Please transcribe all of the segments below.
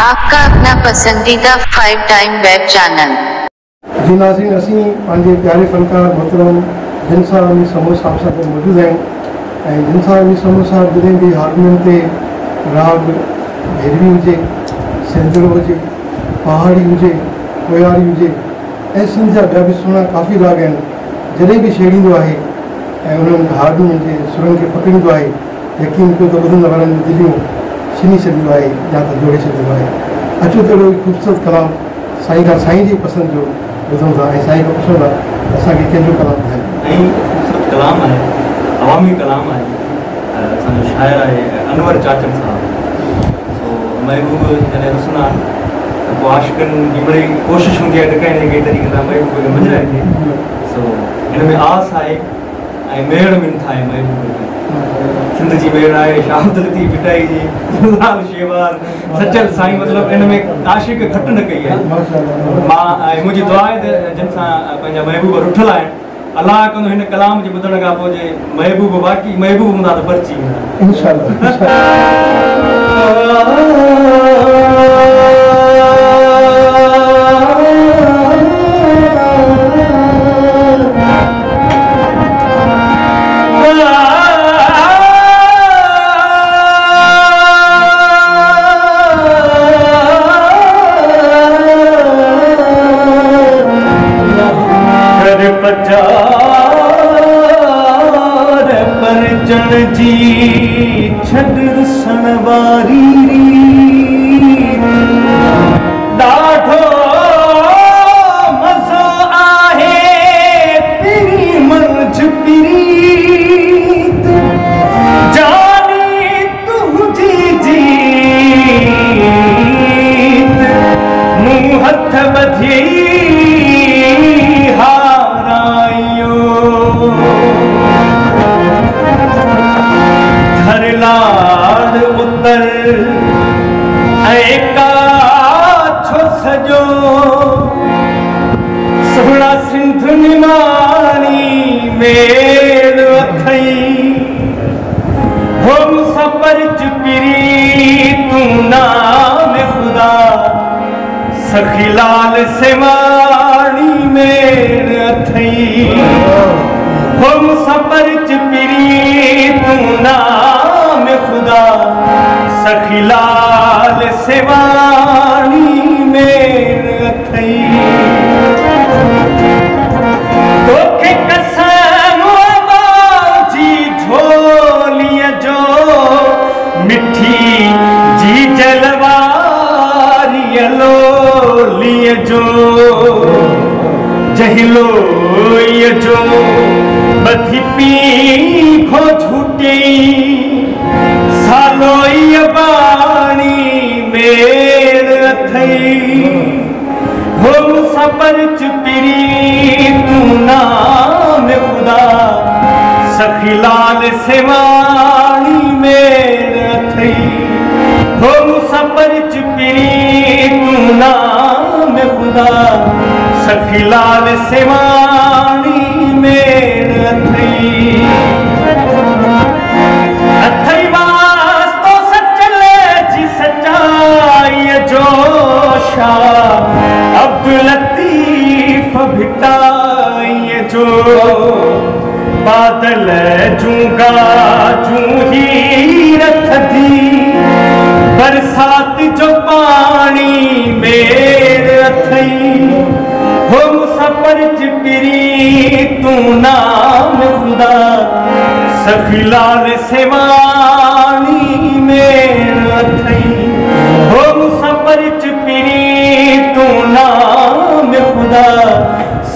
आपका अपना पसंदीदा 5 टाइम वेब चैनल। जी नाज़रीन, असीं पंहिंजे प्यारे फनकार मोहतरम जिनसार अली समूह साहब सां गॾु मौजूदु आहियूं। जिनसार अली समूह साहब जॾहिं बि हारमोनियम ते राग भैरवी हुजे, सिंधड़ो हुजे, पहाड़ी हुजे, कोयारी हुजे ऐं सिंध जा ॿिया बि सुहिणा काफ़ी राग आहिनि, जॾहिं बि छेड़ींदो आहे ऐं उन्हनि हारमोनियम जे सुरनि खे पकड़ींदो आहे, यकीन कयो त ॿुधण वारनि जूं दिलियूं छिनी छॾींदो आहे या त जोड़े छॾींदो आहे। अचो त अहिड़ो ख़ूबसूरत कलाम साईं खां, साईं जी पसंदि जो ॿुधूं था ऐं साईं खां पुछूं था असांखे कंहिंजो कलाम ॿुधायो। ख़ूबसूरत कलाम आहे, अवामी कलाम आहे, असांजो शाइर आहे अनवर चाचम साहब। सो महबूब जॾहिं ॾिसंदा त पोइ आशिक़नि जी बड़ी कोशिशि हूंदी आहे त कंहिं न कंहिं तरीक़े सां महबूब खे मञाइजे। सो हिन में आस आहे ऐं मेड़ बि न ठाहे महबूब खे। सिंध जी मेड़ आहे, शाहद लतीफ़ पिटाई जी, लाल शेवार सचल साईं, मतिलबु इन में आशिक़ घटि न कई आहे। मां मुंहिंजी दुआ आहे त जिन सां पंहिंजा महबूब रुठल आहिनि, अलाह कंदो हिन कलाम जे ॿुधण खां पोइ जे महबूब वाक़ई महबूब हूंदा त बरची वेंदा इंशाअल्लाह। जी छड़ सनवारी ॾाढो मज़ो आहे पिरी मंझ प्रीत जानी तुंहिंजी जीत मूं हथ ॿधी लाड उतर छो सजो सोहणा सिंध निमाणी मेल अथई हो मुसाफर चुपिरी तू नाम खुदा सखी लाल सेवाणी मेल अथई हो मुसाफर चुपिरी तू नाम खुदा सखी लाल सेवाणी मेर अथई तोखे कसम बाजी झोलीअ जो मिठी जी जलवारीअ लोलीअ जो जहिलोईअ जो बधी पी खो झूठी सालोई बाणी मेर अथई हो मुसाफर चुपिरी तू नाम खुदा सखी लाल सेवाणी मेर अथई हो मुसाफर चुपिरी तू नाम खुदा सखी लाल सेवाणी मेर अथई अथई वास्तो सचले जी सचाई जो शाह अब्दुल लतीफ भिटाई जो बादल जूंगा जूं ही रथ दी बरसात जो पानी मेर अथई हो मुसाफर चुपिरी तू नाम खुदा सखी लाल सेवाणी मेर अथई हो मुसाफर चुपिरी तू नाम खुदा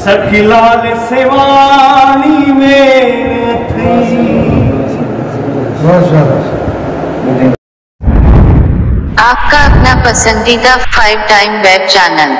सखी लाल सेवाणी मेर अथई। आपका अपना पसंदीदा 5 टाइम वेब चैनल।